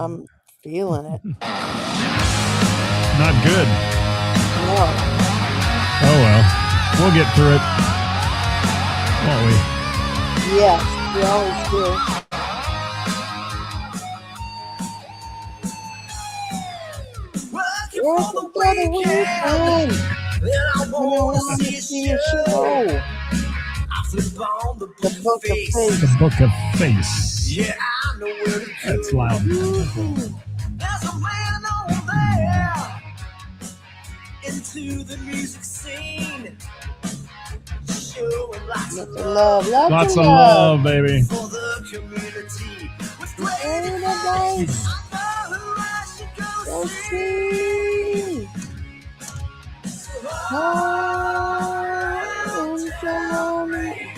I'm feeling it. Not good. No. Oh well. We'll get through it. Won't we? Yes, we always do. Working for the weekend. And I want to see a show. The Book of Face. The Book of Face. Yeah, I know where to go. That's loud. There's a man over there into the music scene. Showing lots of love. Lots of love, baby. For the community. With great advice. I know who I should go see.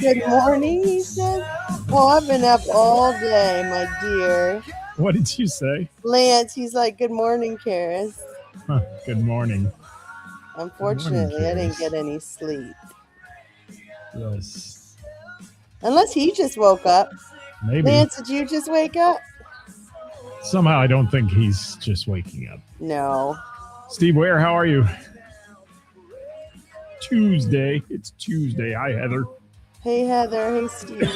Good morning, he said. Oh, I've been up all day, my dear. What did you say? Lance, he's like, good morning, Ceris. Huh, good morning. Unfortunately, I didn't get any sleep. Yes. Unless he just woke up. Maybe. Lance, did you just wake up? Somehow I don't think he's just waking up. No. Steve Ware, how are you? Tuesday. It's Tuesday. Hi, Heather. Hey, Heather. Hey, Steve.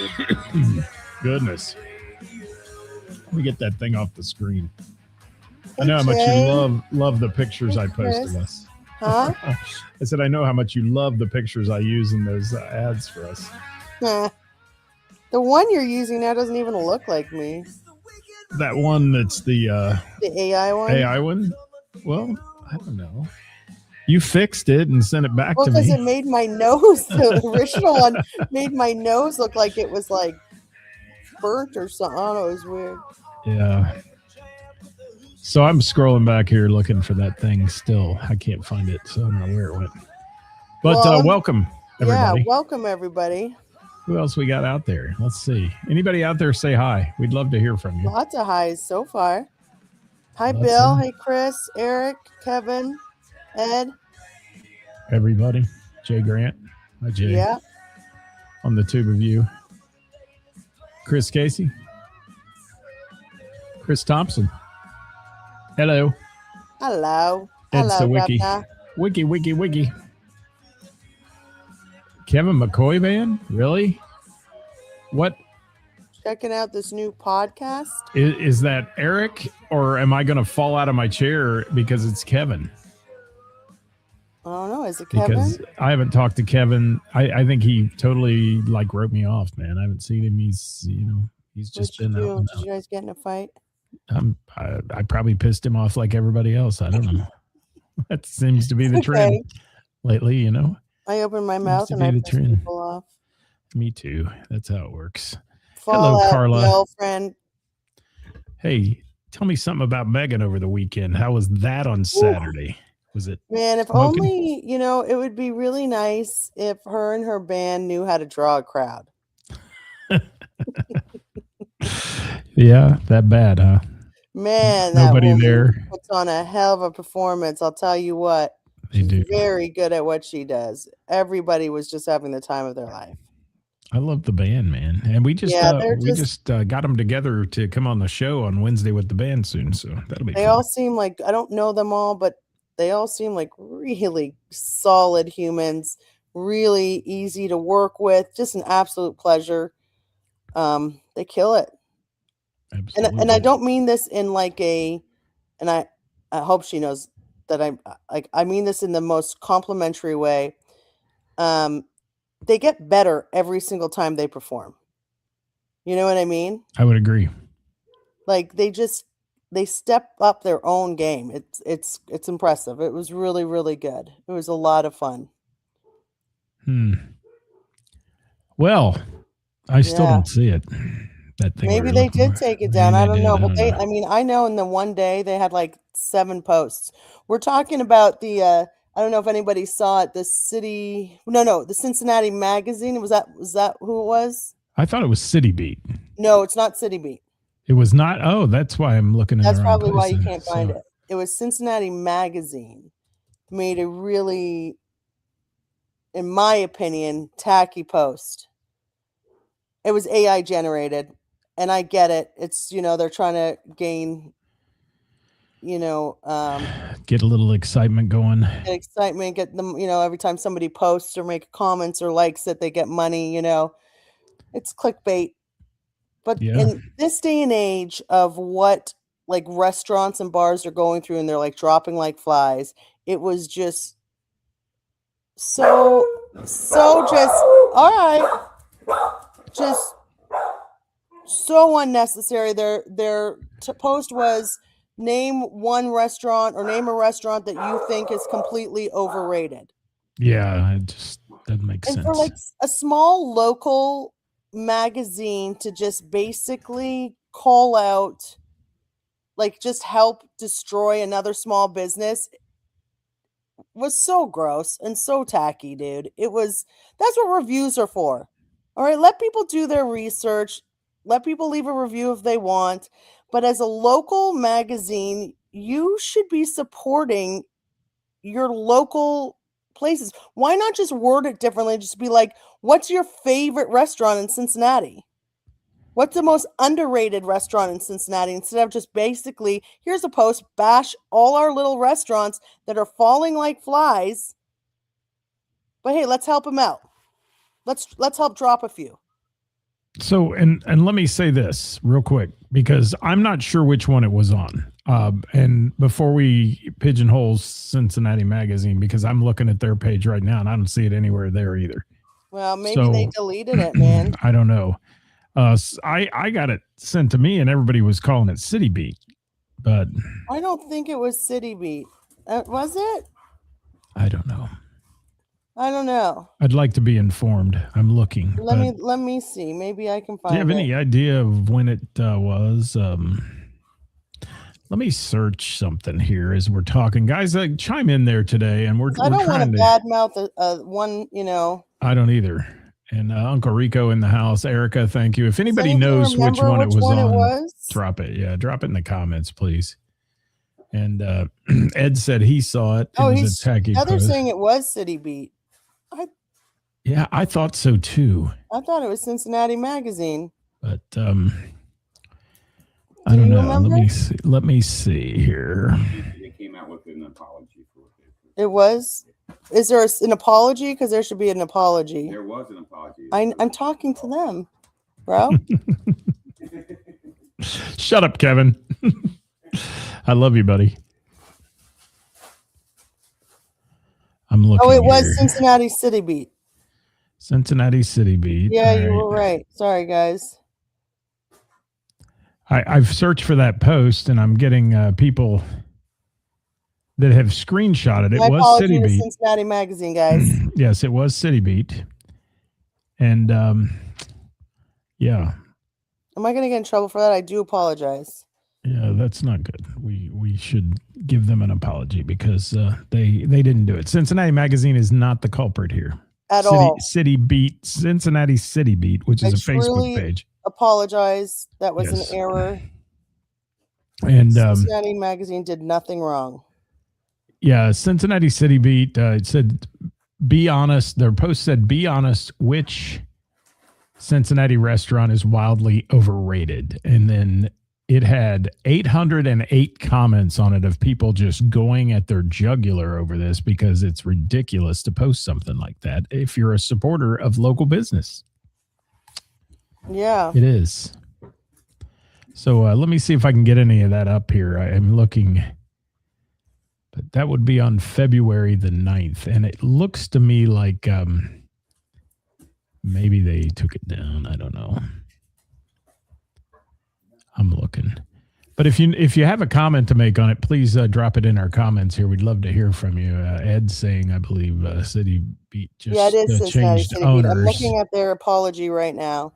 Goodness. Let me get that thing off the screen. I know how much you love the pictures I post of us. Huh? I said, I know how much you love the pictures I use in those ads for us. The one you're using now doesn't even look like me. That one that's the AI one? AI one? Well, I don't know. You fixed it and sent it back to me. Well, because it made my nose, the original one made my nose look like it was like burnt or something. I don't know, it was weird. Yeah. So I'm scrolling back here looking for that thing still. I can't find it, so I don't know where it went. But welcome, everybody. Yeah, welcome, everybody. Who else we got out there? Let's see. Anybody out there say hi. We'd love to hear from you. Lots of highs so far. Hi, Bill. Hey, Chris, Eric, Kevin, Ed. Everybody. Jay Grant. Hi, Jay. Yeah. On the tube of you. Chris Casey. Chris Thompson. Hello. Hello. It's Hello, the wiki. Governor. Wiki. Kevin McCoy band? Really? What? Checking out this new podcast. Is that Eric, or am I going to fall out of my chair because it's Kevin? I don't know. Is it Kevin? Because I haven't talked to Kevin. I think he totally wrote me off, man. I haven't seen him. He's just been out. Did you guys get in a fight? I probably pissed him off like everybody else. I don't know. That seems to be the trend lately, I opened my mouth and I pissed people off. Me too. That's how it works. Hello, Carla. Girlfriend. Hey, tell me something about Megan over the weekend. How was that on Saturday? Was it? Man, if smoking? only, it would be really nice if her and her band knew how to draw a crowd. Yeah, that bad, huh? Man, Nobody that there. puts on a hell of a performance. I'll tell you what. They do. Very good at what she does. Everybody was just having the time of their life. I love the band, man, and we just got them together to come on the show on Wednesday with the band soon. So that'll be. They all seem like, I don't know them all, but they all seem like really solid humans. Really easy to work with. Just an absolute pleasure. They kill it. Absolutely. And I don't mean this in and I hope she knows that I mean this in the most complimentary way. They get better every single time they perform. You know what I mean? I would agree. They step up their own game. It's impressive. It was really, really good. It was a lot of fun. Well, I still don't see it. That thing. Maybe they did take it down. I don't know. But I know in the one day they had 7 posts. We're talking about the I don't know if anybody saw it, the Cincinnati Magazine. Was that who it was? I thought it was City Beat. No, it's not City Beat. It was not. Oh, that's why I'm looking at it. That's probably why you can't find it. It was Cincinnati Magazine. Made a really, in my opinion, tacky post. It was AI generated. And I get it. It's, they're trying to gain get a little excitement going. get excitement, get them, every time somebody posts or make comments or likes it, they get money, it's clickbait. But Yeah. in this day and age of what like restaurants and bars are going through and they're like dropping like flies, it was just so just all right. Just so unnecessary. Their post was name one restaurant or name a restaurant that you think is completely overrated. Yeah, it just doesn't make And sense. for like a small local magazine to just basically call out, like just help destroy another small business was so gross and so tacky, dude. That's what reviews are for. All right, let people do their research. Let people leave a review if they want. But as a local magazine, you should be supporting your local places. Why not just word it differently? Just be like, what's your favorite restaurant in Cincinnati? What's the most underrated restaurant in Cincinnati? Instead of just basically, here's a post, bash all our little restaurants that are falling like flies. But hey, let's help them out. Let's help drop a few. So, and let me say this real quick, because I'm not sure which one it was on. And before we pigeonhole Cincinnati Magazine, because I'm looking at their page right now and I don't see it anywhere there either. Well, maybe they deleted it, man. I don't know. I got it sent to me and everybody was calling it City Beat, but I don't think it was City Beat. Was it? I don't know. I don't know. I'd like to be informed. I'm looking. Let me see. Maybe I can find it. Do you have any idea of when it was? Let me search something here as we're talking, guys. Chime in there today, and we're I don't trying want to badmouth one. I don't either. And Uncle Rico in the house, Erica, thank you. If anybody knows which one it was on, drop it. Yeah, drop it in the comments, please. And Ed said he saw it. It was a tacky post. They're saying it was City Beat. Yeah, I thought so too. I thought it was Cincinnati Magazine. But I don't know. Let me see here. They came out with an apology for it. It was. Is there an apology? Because there should be an apology. There was an apology. I'm talking to them, bro. Shut up, Kevin. I love you, buddy. I'm looking. Oh, it was Cincinnati City Beat. Cincinnati City Beat. Yeah, you were right. Sorry, guys. I've searched for that post, and I'm getting people that have screenshotted it. My was City Beat. Cincinnati Magazine, guys. Yes, it was City Beat. And yeah. Am I going to get in trouble for that? I do apologize. Yeah, that's not good. We should give them an apology because they didn't do it. Cincinnati Magazine is not the culprit here. At all. City Beat, Cincinnati City Beat, which is a Facebook page. Apologize. That was an error. And Cincinnati Magazine did nothing wrong. Yeah, Cincinnati City Beat. It said, "Be honest." Their post said, "Be honest. Which Cincinnati restaurant is wildly overrated?" And then it had 808 comments on it of people just going at their jugular over this because it's ridiculous to post something like that if you're a supporter of local business. Yeah, it is. So let me see if I can get any of that up here. I am looking, but that would be on February the 9th. And it looks to me like maybe they took it down. I don't know. I'm looking. But if you have a comment to make on it, please drop it in our comments here. We'd love to hear from you. Ed's saying, I believe, City Beat just it is changed City owners. Beat. I'm looking at their apology right now.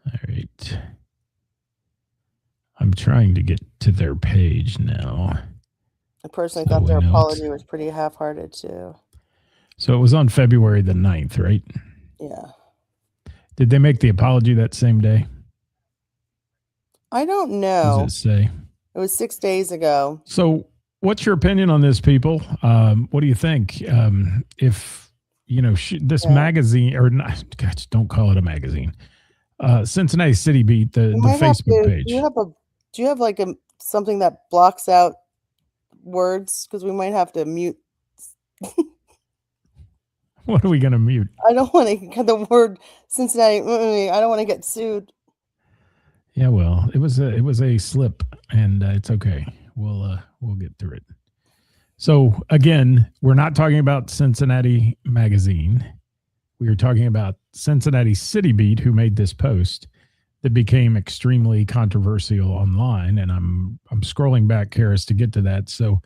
All right. I'm trying to get to their page now. I personally thought their apology was pretty half-hearted, too. So it was on February the 9th, right? Yeah. Did they make the apology that same day? I don't know. What does it say? It was 6 days ago. So what's your opinion on this, people? What do you think? If, this magazine, or not, gosh, don't call it a magazine. Cincinnati City Beat, the Facebook page. Do you have Do you have like something that blocks out words? Because we might have to mute. What are we going to mute? I don't want to get the word Cincinnati. I don't want to get sued. Yeah, well, it was a slip, and it's okay. We'll get through it. So again, we're not talking about Cincinnati Magazine. We are talking about Cincinnati City Beat, who made this post that became extremely controversial online. And I'm scrolling back, Ceris, to get to that. So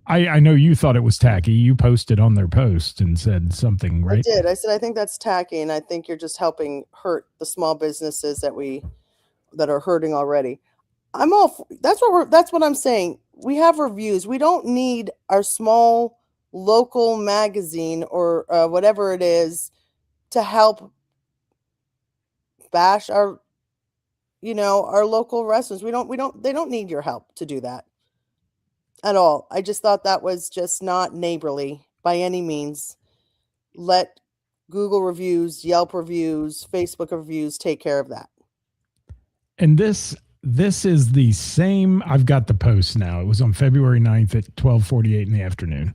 I know you thought it was tacky. You posted on their post and said something, right? I did. I said I think that's tacky, and I think you're just helping hurt the small businesses that are hurting already. I'm all. That's what I'm saying. We have reviews. We don't need our small local magazine or whatever it is to help bash our local restaurants. They don't need your help to do that at all. I just thought that was just not neighborly by any means. Let Google reviews, Yelp reviews, Facebook reviews take care of that. And this is the same. I've got the post now. It was on February 9th at 12:48 in the afternoon.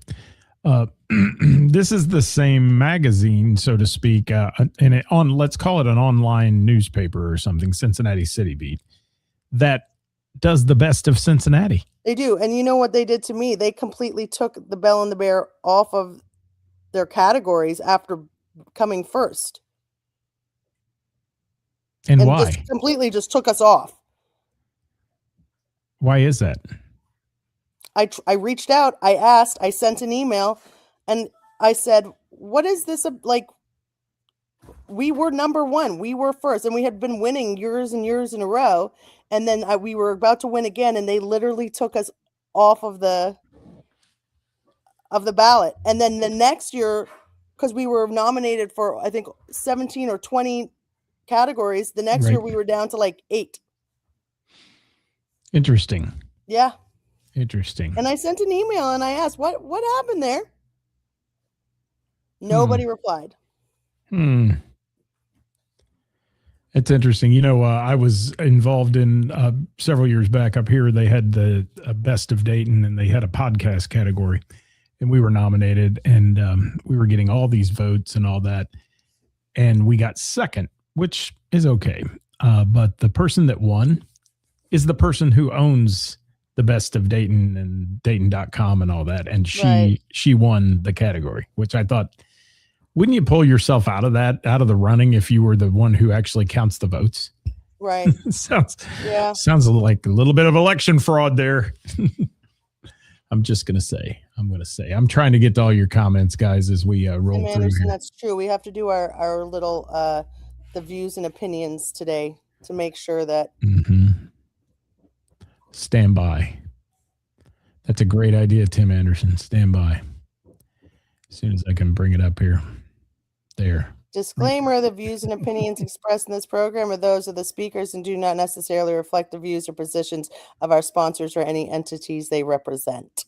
This is the same magazine, so to speak, let's call it an online newspaper or something, Cincinnati City Beat, that does the best of Cincinnati. They do. And you know what they did to me? They completely took the Bell and the Bear off of their categories after coming first. And why? Completely just took us off. Why is that? I reached out, I asked, I sent an email, and I said, what is this? Like, we were number one. We were first, and we had been winning years and years in a row. And then we were about to win again, and they literally took us off of the ballot. And then the next year, because we were nominated for, I think, 17 or 20 categories, the next year we were down to like 8. Interesting. Yeah. Interesting. And I sent an email and I asked, what happened there? Nobody replied. It's interesting. I was involved in several years back up here. They had the Best of Dayton, and they had a podcast category, and we were nominated, and we were getting all these votes and all that. And we got second, which is okay. But the person that won is the person who owns the Best of Dayton and Dayton.com and all that. And she won the category, which I thought, wouldn't you pull yourself out of the running if you were the one who actually counts the votes? Right. Sounds like a little bit of election fraud there. I'm going to say, I'm trying to get to all your comments, guys, as we roll through Anderson, here. That's true. We have to do our little, the views and opinions today to make sure that. Stand by. That's a great idea, Tim Anderson. Stand by. As soon as I can bring it up here. There. Disclaimer, the views and opinions expressed in this program are those of the speakers and do not necessarily reflect the views or positions of our sponsors or any entities they represent.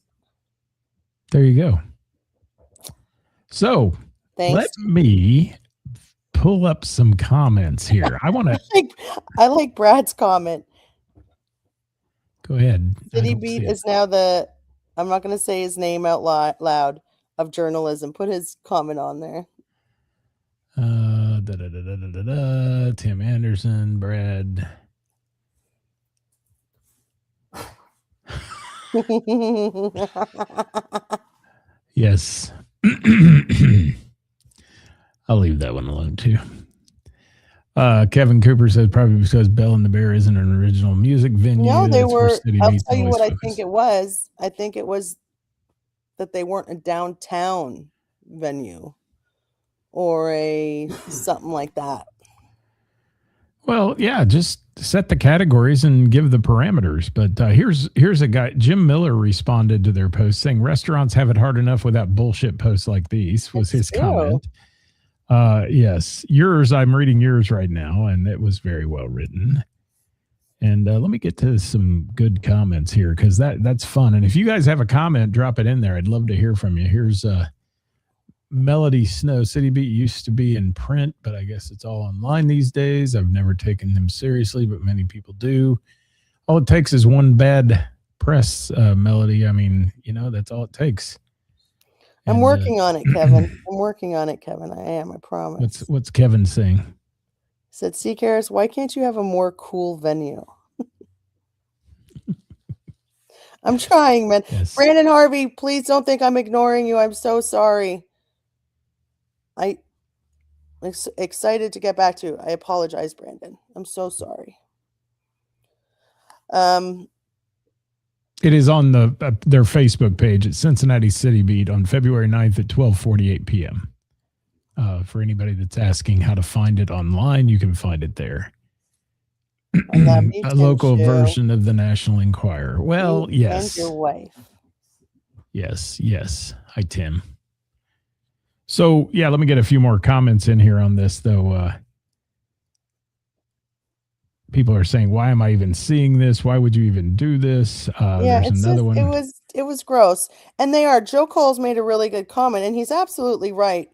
There you go. So let me pull up some comments here. I want to. I like Brad's comment. Go ahead. City Beat is now I'm not going to say his name out loud, of journalism. Put his comment on there. Tim Anderson, Brad. Yes. I'll leave that one alone too. Kevin Cooper says probably because Bell and the Bear isn't an original music venue. No, they were. I'll tell you what focus. I think it was. I think it was that they weren't a downtown venue or a something like that. Well, yeah, just set the categories and give the parameters. But here's a guy. Jim Miller responded to their post saying restaurants have it hard enough without bullshit posts like these. Was his comment. Yes, I'm reading yours right now, and it was very well written. And let me get to some good comments here because that's fun. And if you guys have a comment, drop it in there. I'd love to hear from you. Here's Melody Snow. City Beat used to be in print, but I guess it's all online these days. I've never taken them seriously, but many people do. All it takes is one bad press melody. I mean, that's all it takes. I'm And, working on it, Kevin. I'm working on it, Kevin. I am, I promise. what's Kevin saying? Said, see, Ceris, why can't you have a more cool venue? I'm trying, man. Yes. Brandon Harvey, please don't think I'm ignoring you. I'm so sorry. I'm excited to get back to you. I apologize, Brandon. I'm so sorry. It is on their Facebook page at Cincinnati City Beat on February 9th at 12:48 p.m. For anybody that's asking how to find it online, you can find it there. A local version of the National Enquirer. Well, yes. And your wife. Yes. Hi, Tim. So, yeah, let me get a few more comments in here on this, though. People are saying, why am I even seeing this? Why would you even do this? There's another one. It was gross. And they are. Joe Cole's made a really good comment, and he's absolutely right.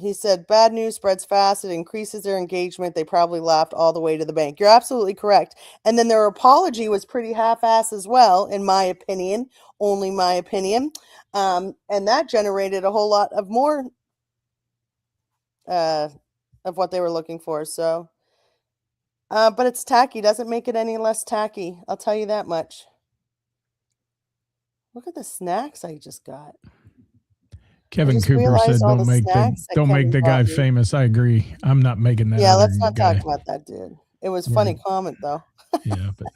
He said, bad news spreads fast. It increases their engagement. They probably laughed all the way to the bank. You're absolutely correct. And then their apology was pretty half-assed as well, in my opinion. Only my opinion. And that generated a whole lot of more of what they were looking for. So, but it's tacky. Doesn't make it any less tacky. I'll tell you that much. Look at the snacks I just got. Kevin Cooper said, "Don't make the guy famous." I agree. I'm not making that. Yeah, let's not talk about that dude. It was a funny comment though. Yeah, but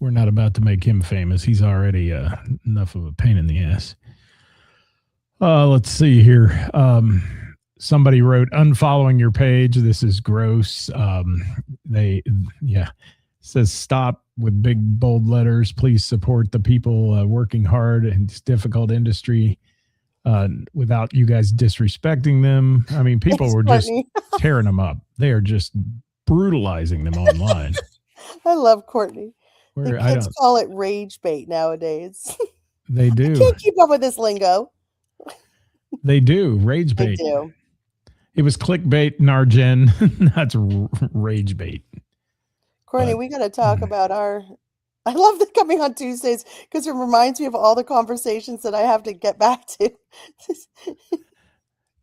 we're not about to make him famous. He's already enough of a pain in the ass. Let's see here. Somebody wrote, "Unfollowing your page. This is gross." Says stop with big bold letters. Please support the people working hard in this difficult industry. Without you guys disrespecting them. I mean, people were just tearing them up. They are just brutalizing them online. I love Courtney. The kids call it rage bait nowadays. They do. I can't keep up with this lingo. They do. Rage bait. They do. It was clickbait in our gen. That's rage bait. Courtney, we got to talk about I love that coming on Tuesdays because it reminds me of all the conversations that I have to get back to.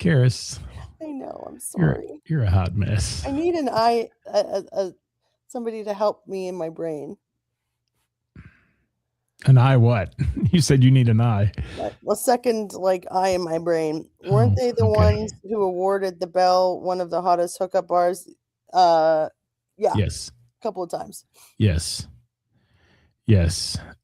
Ceris. I know. I'm sorry. You're a hot mess. I need somebody to help me in my brain. An eye what? You said you need an eye. A second eye in my brain. Weren't they the ones who awarded the Bell one of the hottest hookup bars? Yeah. Yes. A couple of times. Yes.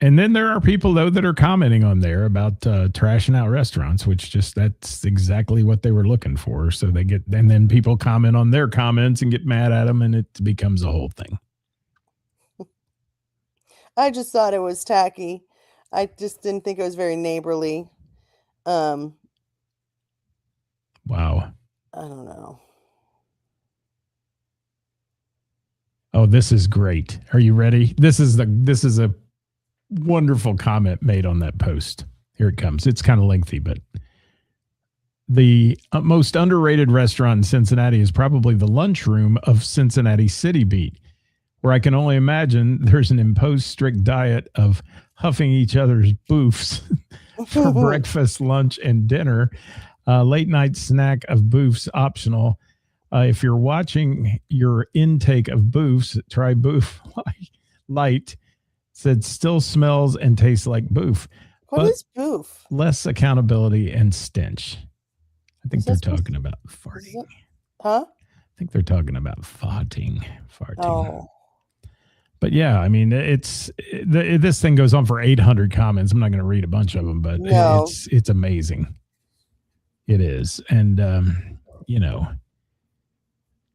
And then there are people, though, that are commenting on there about trashing out restaurants, which that's exactly what they were looking for. So and then people comment on their comments and get mad at them, and it becomes a whole thing. I just thought it was tacky. I just didn't think it was very neighborly. Wow. I don't know. Oh, this is great. Are you ready? This is a wonderful comment made on that post. Here it comes. It's kind of lengthy, but the most underrated restaurant in Cincinnati is probably the lunchroom of Cincinnati City Beat, where I can only imagine there's an imposed strict diet of huffing each other's boofs for breakfast, lunch, and dinner. Late night snack of boofs optional. If you're watching your intake of boofs, try Boof Light. Said still smells and tastes like boof. What is boof? Less accountability and stench. I think they're talking about farting. Huh? I think they're talking about farting. Oh. But yeah, I mean, this thing goes on for 800 comments. I'm not going to read a bunch of them, but it's amazing. It is. And,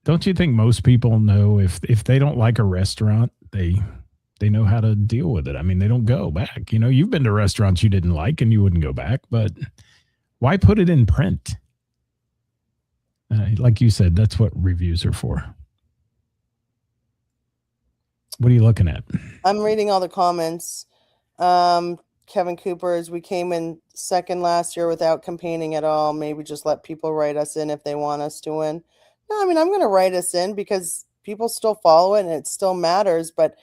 don't you think most people know if they don't like a restaurant, they know how to deal with it? I mean, they don't go back. You've been to restaurants you didn't like and you wouldn't go back, but why put it in print? Like you said, that's what reviews are for. What are you looking at? I'm reading all the comments. Kevin Cooper, as we came in second last year without campaigning at all, maybe just let people write us in if they want us to win. No, I mean, I'm going to write us in because people still follow it and it still matters, but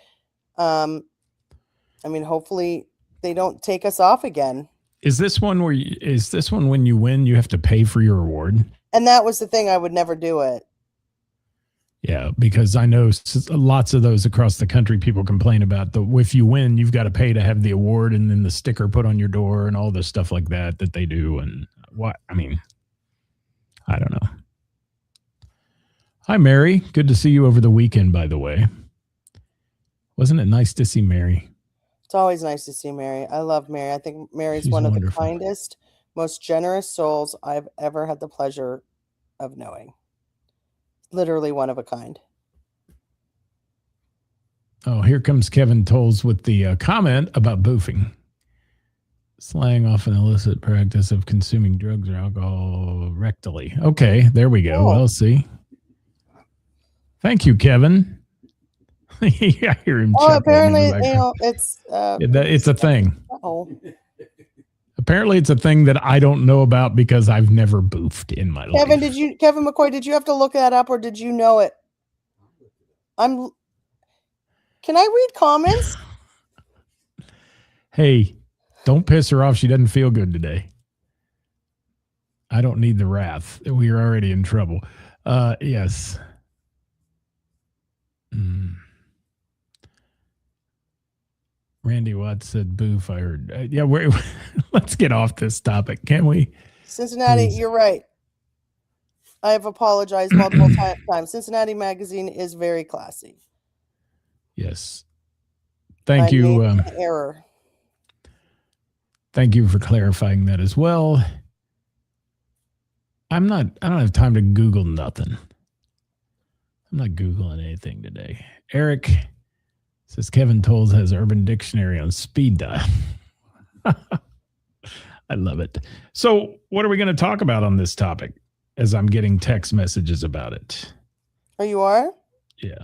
I mean, hopefully they don't take us off again. Is this one when you win, you have to pay for your reward? And that was the thing. I would never do it. Yeah, because I know lots of those across the country, people complain about if you win, you've got to pay to have the award and then the sticker put on your door and all this stuff like that they do. And what, I mean, I don't know. Hi, Mary. Good to see you over the weekend, by the way. Wasn't it nice to see Mary? It's always nice to see Mary. I love Mary. I think Mary's She's one of wonderful. the kindest, most generous souls I've ever had the pleasure of knowing. Literally one of a kind. Oh, here comes Kevin Tolles with the comment about boofing. Slaying off an illicit practice of consuming drugs or alcohol rectally. Okay, there we go. Oh. Well, see. Thank you, Kevin. I hear him. Oh, chuckling in apparently, the background. it's It's a thing. oh. Apparently, it's a thing that I don't know about because I've never boofed in my life. Kevin McCoy, did you have to look that up or did you know it? Can I read comments? Hey, don't piss her off. She doesn't feel good today. I don't need the wrath. We are already in trouble. Yes. Randy Watts said boof, I heard. Yeah, let's get off this topic, can't we? Cincinnati, Please. you're right. I have apologized multiple times. Cincinnati Magazine is very classy. Yes. Thank you. Made an error. Thank you for clarifying that as well. I don't have time to Google nothing. I'm not Googling anything today. Eric says Kevin Tolles has Urban Dictionary on speed dial. I love it. So what are we going to talk about on this topic as I'm getting text messages about it? Oh, you are? Yeah.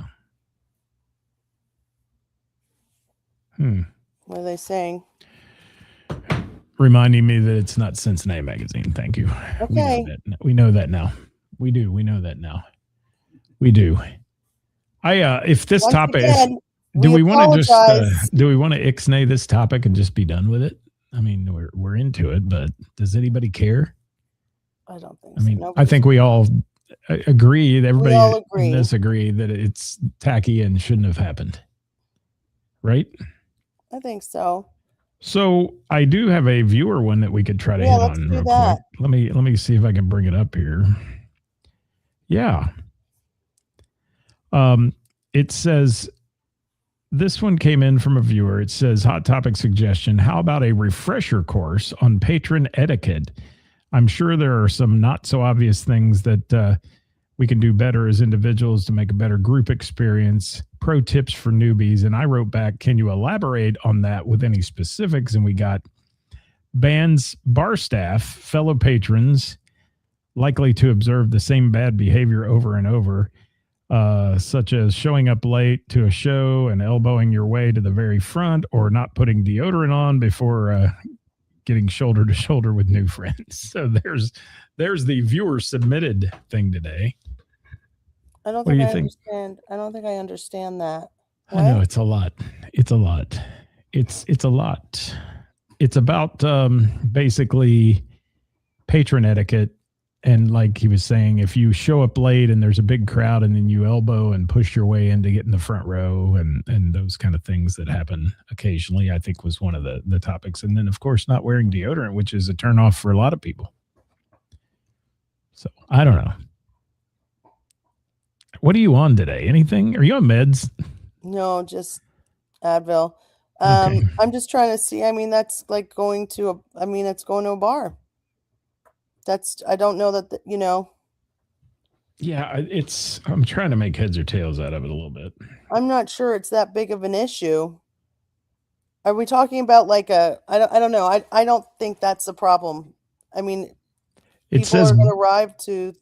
What are they saying? Reminding me that it's not Cincinnati Magazine. Thank you. Okay. We know that now. We do. We know that now. We do. If this Once topic again, do we want to apologize. just do we want to ixnay this topic and just be done with it? I mean, we're into it, but does anybody care? I don't think I mean, so. I think we all agree that everybody all agree. disagree that it's tacky and shouldn't have happened. Right? I think so. So I do have a viewer one that we could try to Yeah, hit let's on do real that. quick. Let me see if I can bring it up here. Yeah. It says this one came in from a viewer. It says hot topic suggestion. How about a refresher course on patron etiquette? I'm sure there are some not so obvious things that we can do better as individuals to make a better group experience. Pro tips for newbies. And I wrote back, can you elaborate on that with any specifics? And we got bands, bar staff, fellow patrons likely to observe the same bad behavior over and over, such as showing up late to a show and elbowing your way to the very front, or not putting deodorant on before getting shoulder to shoulder with new friends. So there's the viewer submitted thing today. I don't What do think you think? understand. I don't think I understand that. I know it's a lot. It's a lot. It's a lot. It's about basically patron etiquette. And like he was saying, if you show up late and there's a big crowd and then you elbow and push your way in to get in the front row and those kind of things that happen occasionally, I think was one of the topics. And then, of course, not wearing deodorant, which is a turnoff for a lot of people. So I don't know. What are you on today? Anything? Are you on meds? No, just Advil. Okay. I'm just trying to see. I mean, that's like going to it's going to a bar. I don't know that, Yeah, I'm trying to make heads or tails out of it a little bit. I'm not sure it's that big of an issue. Are we talking about like I don't know. I don't think that's the problem. I mean, It people says are going to arrive to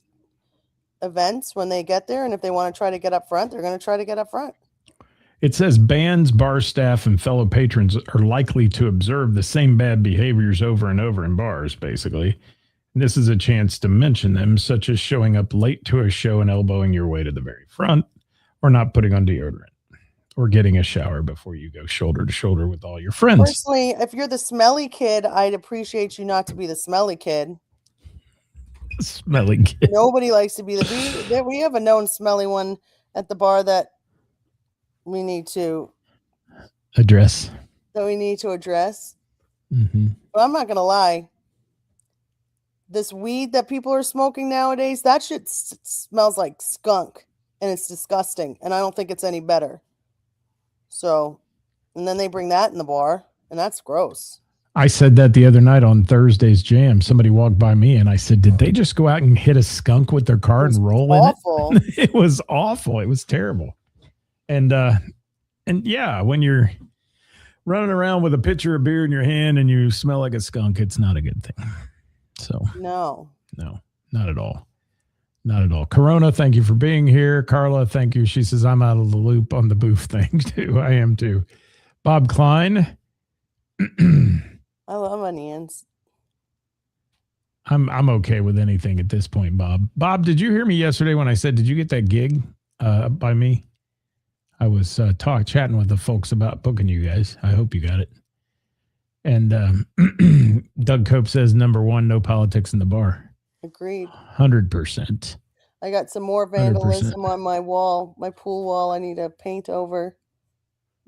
events when they get there, and if they want to try to get up front, they're going to try to get up front. It says bands, bar staff, and fellow patrons are likely to observe the same bad behaviors over and over in bars, basically. And this is a chance to mention them, such as showing up late to a show and elbowing your way to the very front, or not putting on deodorant or getting a shower before you go shoulder to shoulder with all your friends. Personally, if you're the smelly kid, I'd appreciate you not to be the smelly kid. Smelly kid. Nobody likes to be we have a known smelly one at the bar that we need to Address. address. Mm-hmm. But I'm not gonna lie. This weed that people are smoking nowadays, that shit smells like skunk, and it's disgusting, and I don't think it's any better. So, and then they bring that in the bar, and that's gross. I said that the other night on Thursday's Jam. Somebody walked by me and I said, did they just go out and hit a skunk with their car and roll awful. in it? It was awful. It was terrible. And yeah, when you're running around with a pitcher of beer in your hand and you smell like a skunk, it's not a good thing. So no, not at all. Not at all. Corona, thank you for being here. Carla, thank you. She says, I'm out of the loop on the booth thing too. I am too. Bob Klein. I love onions. I'm okay with anything at this point, Bob. Bob, did you hear me yesterday when I said, did you get that gig by me? I was chatting with the folks about booking you guys. I hope you got it. And Doug Cope says, number one, no politics in the bar. Agreed. 100%. I got some more vandalism 100%. On my wall, my pool wall. I need to paint over.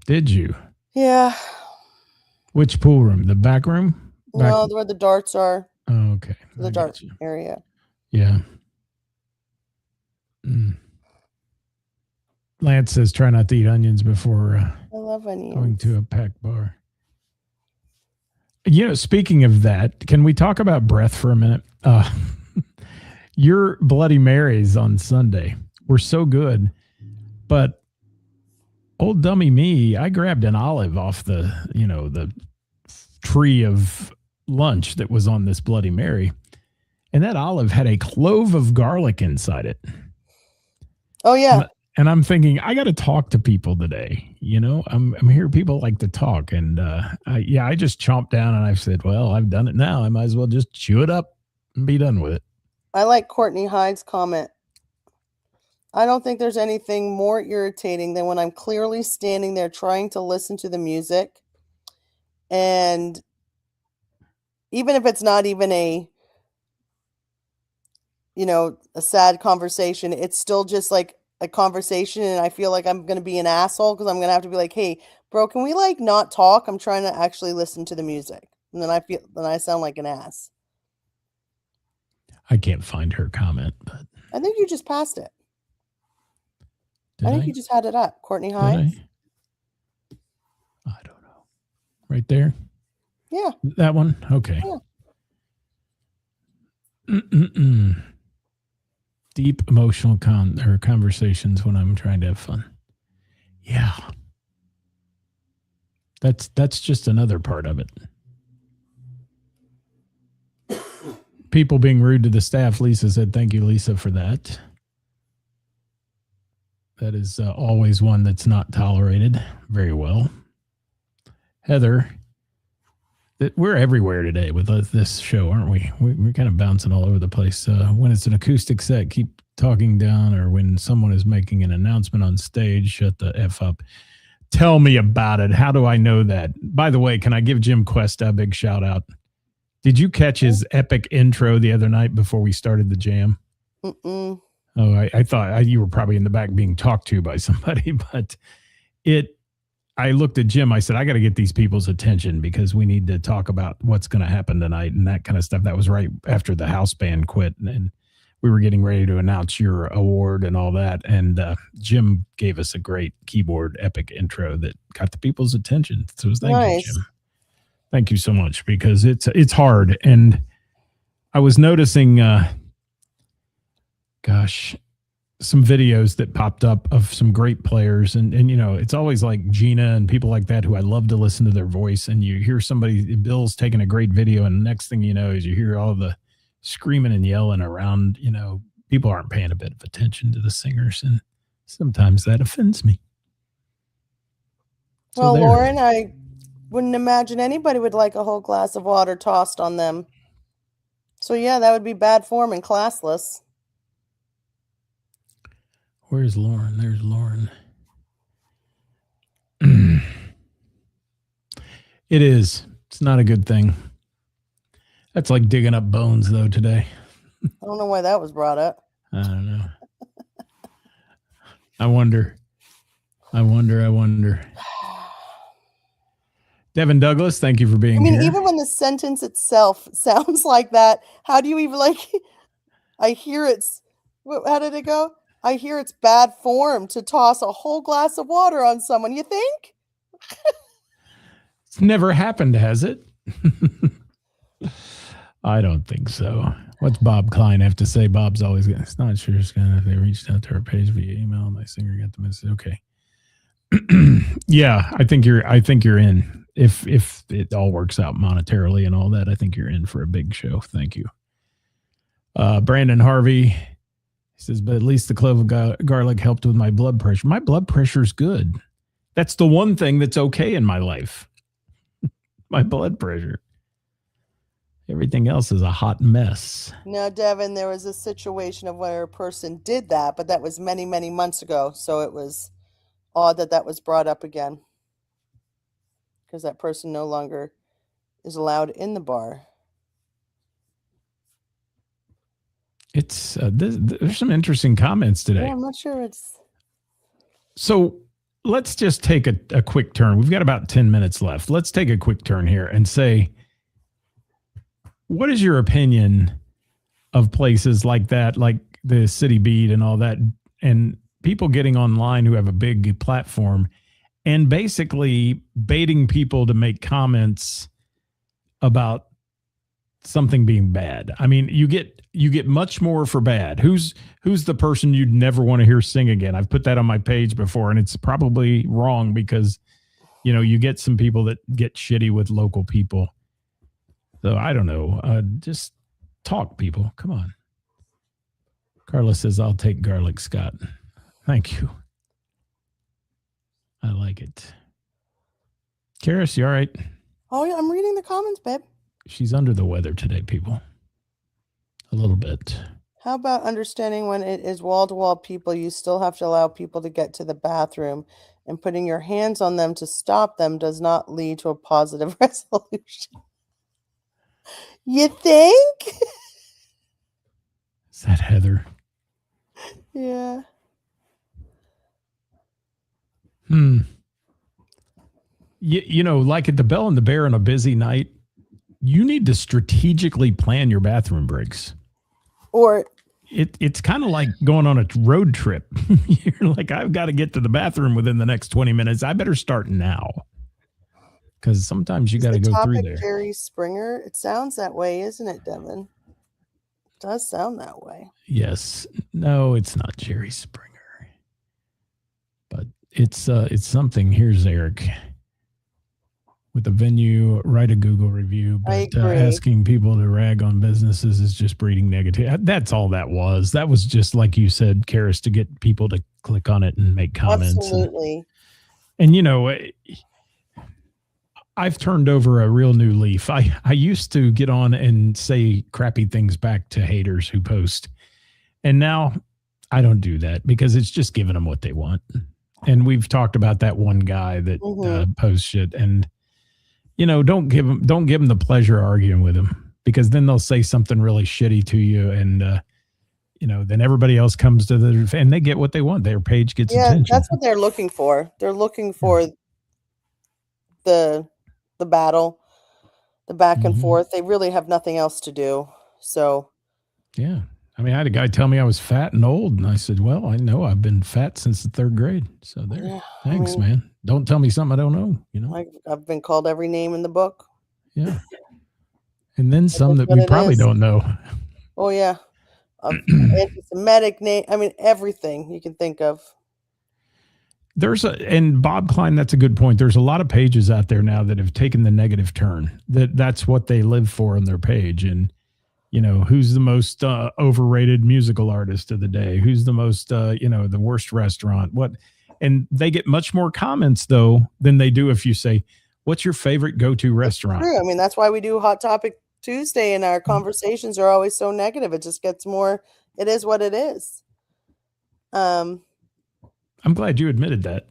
Did you? Yeah. Which pool room? The back room? No, where the darts are. Oh, okay. The dart area. Yeah. Lance says, try not to eat onions before I love onions. Going to a packed bar. You know, speaking of that, can we talk about breath for a minute? Your Bloody Marys on Sunday were so good, but old dummy me, I grabbed an olive off the tree of lunch that was on this Bloody Mary, and that olive had a clove of garlic inside it. Oh yeah. And I'm thinking, I got to talk to people today. You know, I'm here. People like to talk. And I just chomped down and I said, well, I've done it now. I might as well just chew it up and be done with it. I like Courtney Hyde's comment. I don't think there's anything more irritating than when I'm clearly standing there trying to listen to the music. And even if it's not even a sad conversation, it's still just like a conversation, and I feel like I'm going to be an asshole because I'm going to have to be like, hey, bro, can we like not talk? I'm trying to actually listen to the music. And then I sound like an ass. I can't find her comment, but I think you just passed it. I think you just had it up. Courtney Hyde. I don't know. Right there? Yeah. That one? Okay. Yeah. Deep emotional conversations when I'm trying to have fun. Yeah. That's just another part of it. People being rude to the staff. Lisa said, thank you, Lisa, for that. That is always one that's not tolerated very well. Heather, we're everywhere today with this show, aren't we? We're kind of bouncing all over the place. When it's an acoustic set, keep talking down, or when someone is making an announcement on stage, shut the F up. Tell me about it. How do I know that? By the way, can I give Jim Cuesta a big shout out? Did you catch his epic intro the other night before we started the jam? Mm-mm. Oh, I thought you were probably in the back being talked to by somebody, but I looked at Jim. I said, I got to get these people's attention because we need to talk about what's going to happen tonight and that kind of stuff. That was right after the house band quit, and we were getting ready to announce your award and all that. And Jim gave us a great keyboard epic intro that got the people's attention. So thank you, Jim. Thank you so much, because it's hard. And I was noticing, some videos that popped up of some great players. And it's always like Gina and people like that who I love to listen to their voice. And you hear somebody, Bill's taking a great video, and the next thing you know is you hear all the screaming and yelling around. People aren't paying a bit of attention to the singers, and sometimes that offends me. Well, Lauren, I wouldn't imagine anybody would like a whole glass of water tossed on them. So yeah, that would be bad form and classless. Where's Lauren? There's Lauren. It is. It's not a good thing. That's like digging up bones, though, today. I don't know why that was brought up. I don't know. I wonder. Devin Douglas, thank you for being I mean, here. even when the sentence itself sounds like that, how do you even like? I hear it's. How did it go? I hear it's bad form to toss a whole glass of water on someone. You think? It's never happened, has it? I don't think so. What's Bob Klein have to say? Bob's always going. It's not sure it's going to. If they reached out to our page via email, my singer got the message. Okay. Yeah, I think you're in. If it all works out monetarily and all that, I think you're in for a big show. Thank you. Brandon Harvey says, but at least the clove of garlic helped with my blood pressure. My blood pressure's good. That's the one thing that's okay in my life. My blood pressure. Everything else is a hot mess. No, Devin, there was a situation of where a person did that, but that was many, many months ago. So it was odd that was brought up again. Because that person no longer is allowed in the bar. It's there's some interesting comments today. Yeah, I'm not sure it's. So let's just take a quick turn. We've got about 10 minutes left. Let's take a quick turn here and say, what is your opinion of places like that, like the City Beat and all that, and people getting online who have a big platform and basically baiting people to make comments about something being bad? I mean, you get much more for bad. Who's the person you'd never want to hear sing again? I've put that on my page before, and it's probably wrong because, you get some people that get shitty with local people. So I don't know. Just talk, people. Come on. Carla says, I'll take garlic, Scott. Thank you. I like it. Ceris, you all right? Oh, yeah, I'm reading the comments, babe. She's under the weather today, people. A little bit. How about understanding when it is wall-to-wall people, you still have to allow people to get to the bathroom, and putting your hands on them to stop them does not lead to a positive resolution. You think? Is that Heather? Yeah. Like at the Bell and the Bear on a busy night, you need to strategically plan your bathroom breaks. Or it's kind of like going on a road trip. You're like, I've got to get to the bathroom within the next 20 minutes. I better start now. Because sometimes you got to go through there. Jerry Springer. It sounds that way, isn't it, Devin? It does sound that way. Yes. No, it's not Jerry Springer. But it's something. Here's Eric. With the venue, write a Google review. But asking people to rag on businesses is just breeding negativity. That's all that was. That was just, like you said, Ceris, to get people to click on it and make comments. Absolutely. And I've turned over a real new leaf. I used to get on and say crappy things back to haters who post. And now I don't do that because it's just giving them what they want. And we've talked about that one guy that posts shit. And, don't give them the pleasure of arguing with him, because then they'll say something really shitty to you. And, then everybody else comes to and they get what they want. Their page gets attention. That's what they're looking for. They're looking for the battle, the back and forth. They really have nothing else to do. So, yeah. I mean, I had a guy tell me I was fat and old, and I said, well, I know I've been fat since the 3rd grade. So there, thanks, man. Don't tell me something I don't know, I've been called every name in the book. Yeah. And then some that we probably don't know. Oh, yeah. Anti-Semitic name. I mean, everything you can think of. And Bob Klein, that's a good point. There's a lot of pages out there now that have taken the negative turn. That's what they live for on their page. And, who's the most overrated musical artist of the day? Who's the most, the worst restaurant? What? And they get much more comments, though, than they do if you say, what's your favorite go-to restaurant? True. I mean, that's why we do Hot Topic Tuesday, and our conversations are always so negative. It just gets more, it is what it is. I'm glad you admitted that.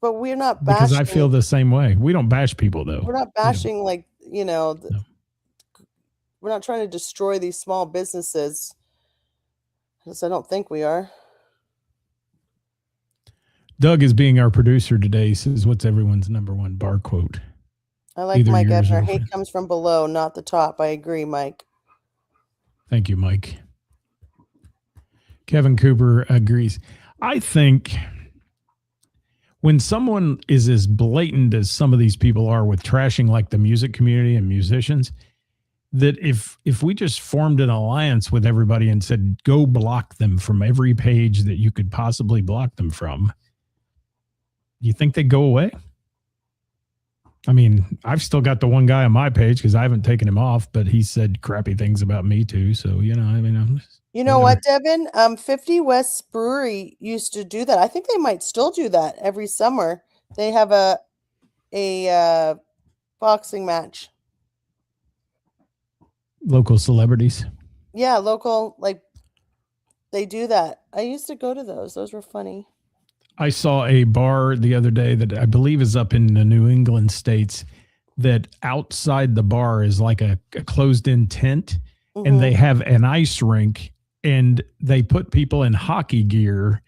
But we're not because bashing. I feel the same way. We don't bash people though. We're not bashing like, No. we're not trying to destroy these small businesses. Because I don't think we are. Doug is being our producer today. He says, "What's everyone's number one bar quote?" I like Either Mike yours Ebner. or Hate mine. comes from below, not the top. I agree, Mike. Thank you, Mike. Kevin Cooper agrees. I think when someone is as blatant as some of these people are with trashing like the music community and musicians, that if we just formed an alliance with everybody and said, go block them from every page that you could possibly block them from, you think they'd go away? I mean, I've still got the one guy on my page because I haven't taken him off, but he said crappy things about me too. So, you know, I mean, I'm just, You know whatever. what, Devin? 50 West Brewery used to do that. I think they might still do that every summer. They have a boxing match. Local celebrities. Yeah, local, like they do that. I used to go to those. Those were funny. I saw a bar the other day that I believe is up in the New England states that outside the bar is like a closed-in tent, and they have an ice rink, and they put people in hockey gear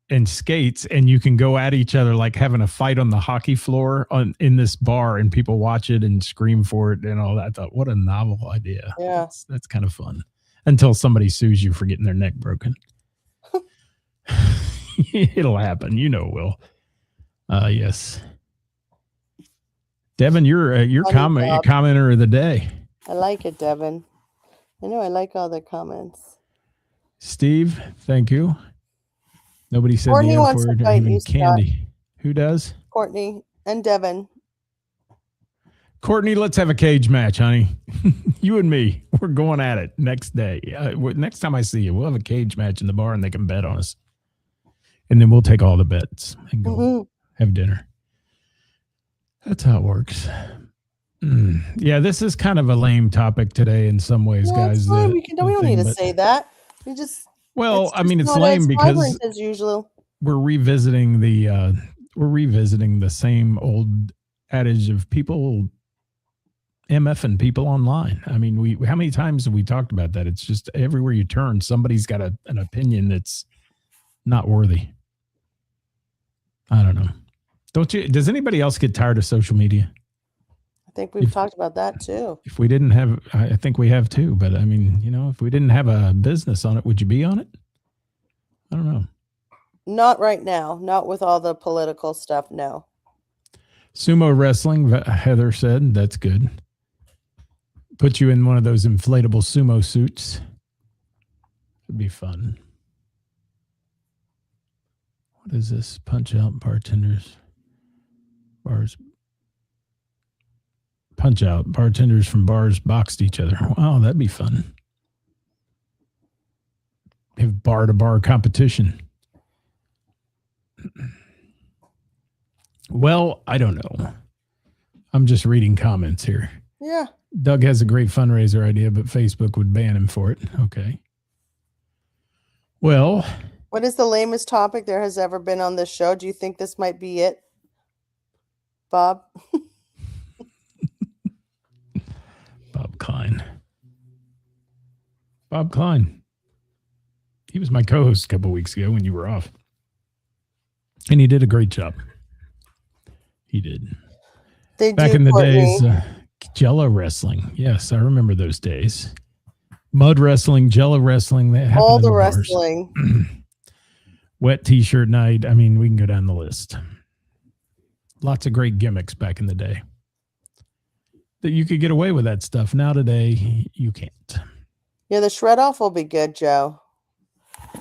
and skates, and you can go at each other like having a fight on the hockey floor in this bar, and people watch it and scream for it and all that. I thought, what a novel idea. Yeah. That's kind of fun until somebody sues you for getting their neck broken. It'll happen. You know it will. Yes. Devin, you're Funny, Bob. commenter of the day. I like it, Devin. I know I like all the comments. Steve, thank you. Nobody said Courtney the F wants to word, fight even you, Scott. Candy. Who does? Courtney and Devin. Courtney, let's have a cage match, honey. You and me, we're going at it next day. Next time I see you, we'll have a cage match in the bar and they can bet on us. And then we'll take all the bets and go have dinner. That's how it works. Yeah, this is kind of a lame topic today in some ways, guys. We don't need to say that. We just I mean, it's not lame as because vibrant as usual. we're revisiting the same old adage of people MFing people online. I mean, how many times have we talked about that? It's just everywhere you turn, somebody's got an opinion that's not worthy. I don't know. Does anybody else get tired of social media? I think we've talked about that too. If we didn't have, I think we have too, but I mean, if we didn't have a business on it, would you be on it? I don't know. Not right now. Not with all the political stuff. No. Sumo wrestling, Heather said, that's good. Put you in one of those inflatable sumo suits. It'd be fun. What is this? Punch out bartenders. Bars. Punch out. Bartenders from bars boxed each other. Wow, that'd be fun. Have bar-to-bar competition. Well, I don't know. I'm just reading comments here. Yeah. Doug has a great fundraiser idea, but Facebook would ban him for it. Okay. Well. What is the lamest topic there has ever been on this show? Do you think this might be it, Bob? Bob Klein. Bob Klein. He was my co-host a couple weeks ago when you were off. And he did a great job. He did. Back in the days, Jello wrestling. Yes, I remember those days. Mud wrestling, Jello wrestling. That happened all in the bars. wrestling. Wet t-shirt night. I mean, we can go down the list. Lots of great gimmicks back in the day. That you could get away with that stuff. Now today, you can't. Yeah, the shred off will be good, Joe.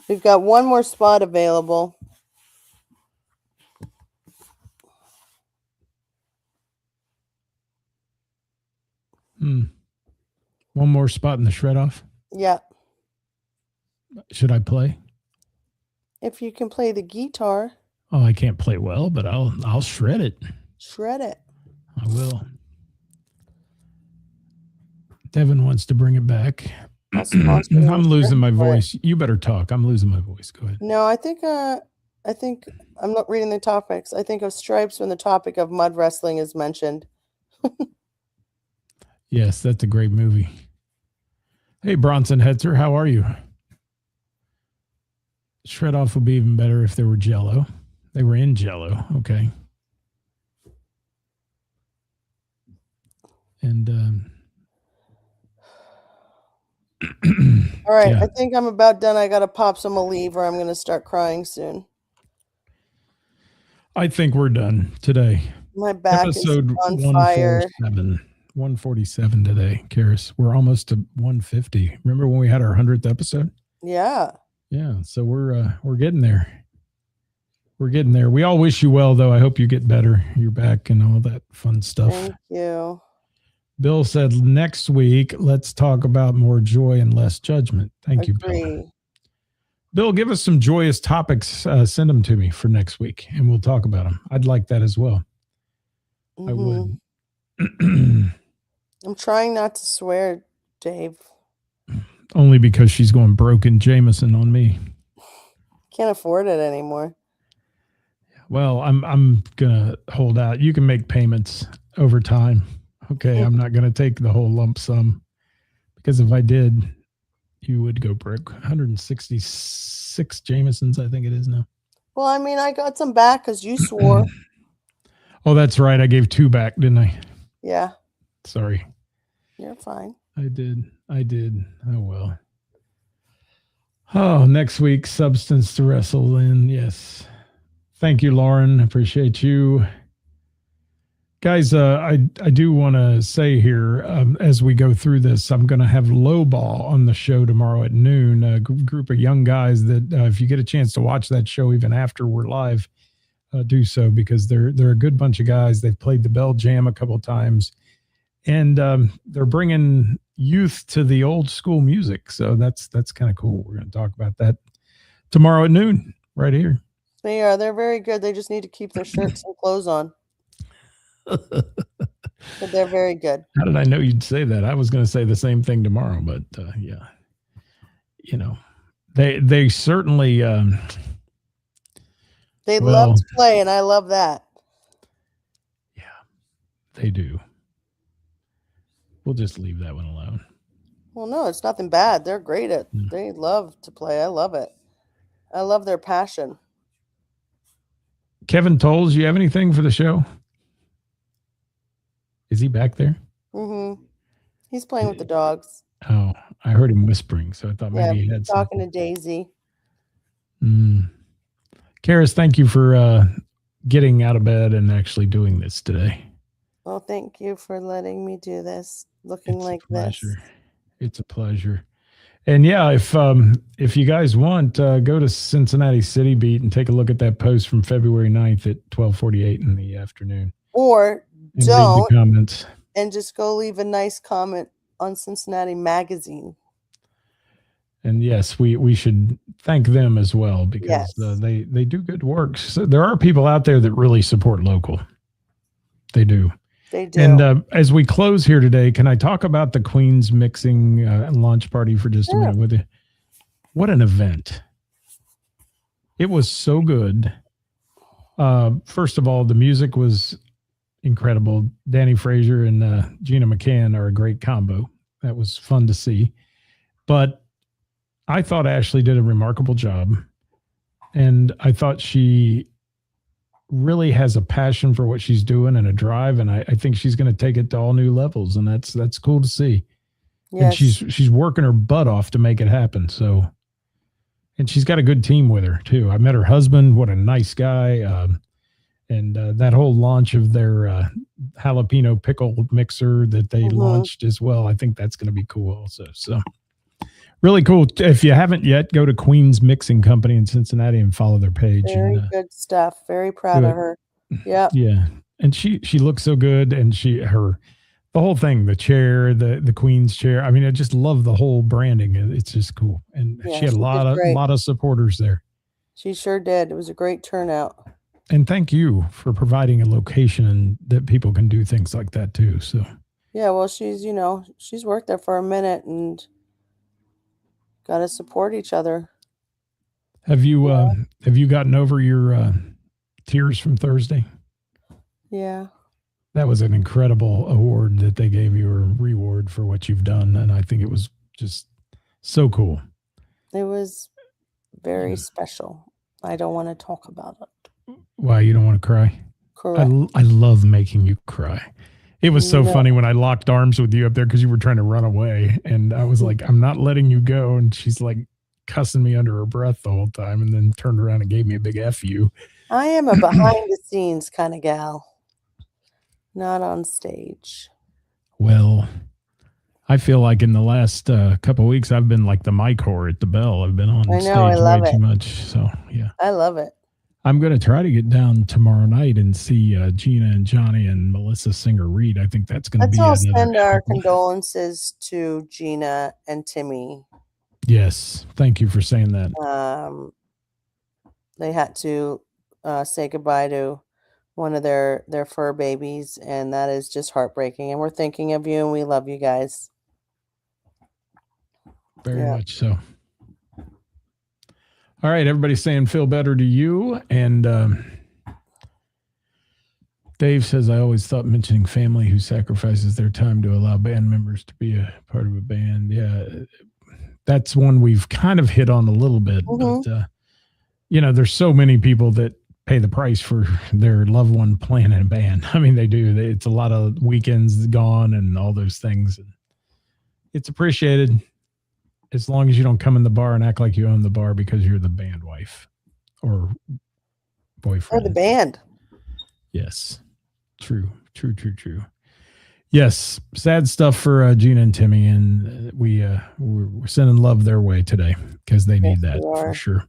We've got one more spot available. One more spot in the shred off? Yeah. Should I play? If you can play the guitar. Oh, I can't play well, but I'll shred it. Shred it. I will. Devin wants to bring it back. I'm losing my voice. You better talk. I'm losing my voice. Go ahead. No, I think I think I'm not reading the topics. I think of stripes when the topic of mud wrestling is mentioned. Yes, that's a great movie. Hey, Bronson Hetzer, how are you? Shred off would be even better if they were Jello. They were in Jello. Okay. And All right, yeah, I think I'm about done. I gotta pop some Aleve or I'm gonna start crying soon. I think we're done today. My back Episode is on fire. 147. 147 today, Karis. We're almost to 150. Remember when we had our 100th episode? Yeah. Yeah, so we're getting there. We're getting there. We all wish you well, though. I hope you get better. You're back and all that fun stuff. Thank you. Bill said next week, let's talk about more joy and less judgment. Thank you, Bill. Agree. Bill, give us some joyous topics. Send them to me for next week, and we'll talk about them. I'd like that as well. I would. I'm trying not to swear, Dave. Only because she's going broken Jameson on me. Can't afford it anymore. Well, I'm gonna hold out. You can make payments over time. Okay, I'm not gonna take the whole lump sum because if I did, you would go broke. 166 Jamesons, I think it is now. Well, I mean, I got some back because you swore. Oh, that's right. I gave 2 back, didn't I? Yeah. Sorry. You're fine. I did. Oh, well. Oh, next week, substance to wrestle in. Yes. Thank you, Lauren. Appreciate you. Guys, I do want to say here, as we go through this, I'm going to have Lowball on the show tomorrow at noon, a group of young guys that if you get a chance to watch that show even after we're live, do so because they're a good bunch of guys. They've played the Bell Jam a couple of times. And they're bringing youth to the old school music. So that's kind of cool. We're going to talk about that tomorrow at noon right here. They are. They're very good. They just need to keep their shirts and clothes on. But they're very good. How did I know you'd say that? I was going to say the same thing tomorrow, but yeah, they certainly they love to play, and I love that. Yeah, they do. We'll just leave that one alone. Well, no, it's nothing bad. They're great at. They love to play. I love it. I love their passion. Kevin Tolles, you have anything for the show? Is he back there? Mm-hmm. He's playing with the dogs. Oh, I heard him whispering, so I thought maybe he had talking something. to Daisy. Karis, thank you for getting out of bed and actually doing this today. Well, thank you for letting me do this. Looking like this. It's a pleasure. And yeah, if you guys want, go to Cincinnati City Beat and take a look at that post from February 9th at 12:48 in the afternoon. Or and don't read the comments. And just go leave a nice comment on Cincinnati Magazine. And yes, we should thank them as well because they do good work. So there are people out there that really support local. They do. They do. And as we close here today, can I talk about the Queen's mixing launch party for just a minute with you? What an event. It was so good. First of all, the music was incredible. Danny Frazier and Gina McCann are a great combo. That was fun to see. But I thought Ashley did a remarkable job. And I thought she really has a passion for what she's doing and a drive, and I think she's going to take it to all new levels, and that's cool to see. Yes. And she's working her butt off to make it happen. So, and she's got a good team with her too. I met her husband. What a nice guy. And that whole launch of their jalapeno pickle mixer that they launched as well. I think that's going to be cool also. So really cool. If you haven't yet, go to Queen's Mixing Company in Cincinnati and follow their page. Very good stuff. Very proud of her. Yeah. Yeah. And she looks so good. And the whole thing, the chair, the Queen's chair. I mean, I just love the whole branding. It's just cool. And she had a lot of supporters there. She sure did. It was a great turnout. And thank you for providing a location that people can do things like that too. So yeah, well, she's worked there for a minute and got to support each other. Have you gotten over your tears from Thursday? Yeah. That was an incredible award that they gave you, or reward for what you've done, and I think it was just so cool. It was very special. I don't want to talk about it. Why, you don't want to cry? Correct. I love making you cry. It was so No. funny when I locked arms with you up there because you were trying to run away, and I was like, I'm not letting you go, and she's like cussing me under her breath the whole time, and then turned around and gave me a big F you. I am a behind the scenes kind of gal, not on stage. Well, I feel like in the last couple of weeks, I've been like the mic whore at the Bell. I've been on I know, stage I love way it. too much. So, yeah. I love it. I'm going to try to get down tomorrow night and see Gina and Johnny and Melissa Singer Reed. I think that's going to Let's be all another send our couple. condolences to Gina and Timmy. Yes. Thank you for saying that. They had to say goodbye to one of their fur babies, and that is just heartbreaking. And we're thinking of you, and we love you guys. Very Yeah. much so. All right. Everybody's saying feel better to you. And Dave says, I always thought mentioning family who sacrifices their time to allow band members to be a part of a band. Yeah. That's one we've kind of hit on a little bit. Mhm. But, there's so many people that pay the price for their loved one playing in a band. I mean, they do. It's a lot of weekends gone and all those things. And it's appreciated as long as you don't come in the bar and act like you own the bar because you're the band wife or Or boyfriend. the band. Yes. True. Yes. Sad stuff for Gina and Timmy. And we're sending love their way today because they need Yes, that we for are. sure.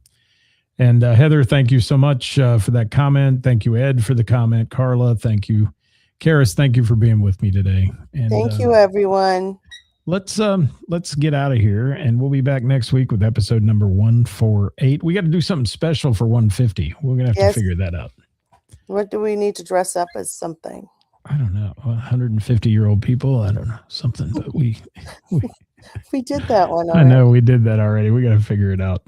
And Heather, thank you so much for that comment. Thank you, Ed, for the comment. Carla, thank you. Karis, thank you for being with me today. And Thank you, everyone. let's get out of here, and we'll be back next week with episode number 148. We got to do something special for 150. We're gonna have Yes. to figure that out. What do we need to dress up as something? I don't know. 150-year-old people. I don't know something, but we We did that one I already. know we did that already. We got to figure it out.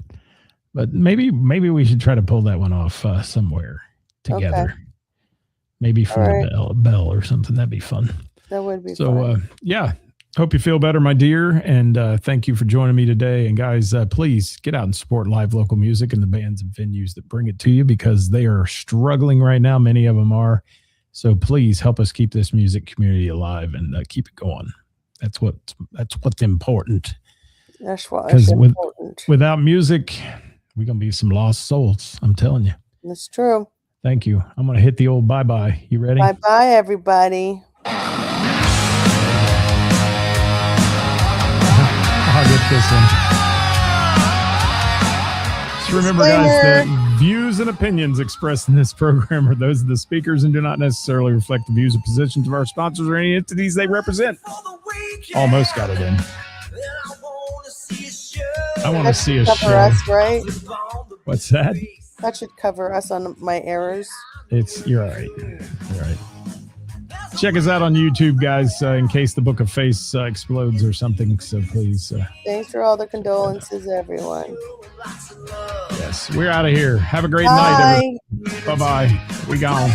But maybe we should try to pull that one off somewhere together. Okay. Maybe from All right. the bell or something. That'd be fun. That would be So, fun. yeah, hope you feel better, my dear. And thank you for joining me today. And guys, please get out and support live local music and the bands and venues that bring it to you because they are struggling right now. Many of them are. So please help us keep this music community alive and keep it going. That's what's important. That's what is 'Cause important. Without music, we're going to be some lost souls. I'm telling you. That's true. Thank you. I'm going to hit the old bye-bye. You ready? Bye-bye, everybody. I'll get this one. Just remember, guys, Disclaimer. that views and opinions expressed in this program are those of the speakers and do not necessarily reflect the views or positions of our sponsors or any entities they represent. Almost got it in. I want to That see a should show. cover us, right? What's that? That should cover us on my errors. You're all right. You're all right. Check us out on YouTube, guys, in case the Book of Face explodes or something. So please. Thanks for all the condolences, everyone. Yes, we're out of here. Have a great night, Bye. everyone. Bye-bye. We gone.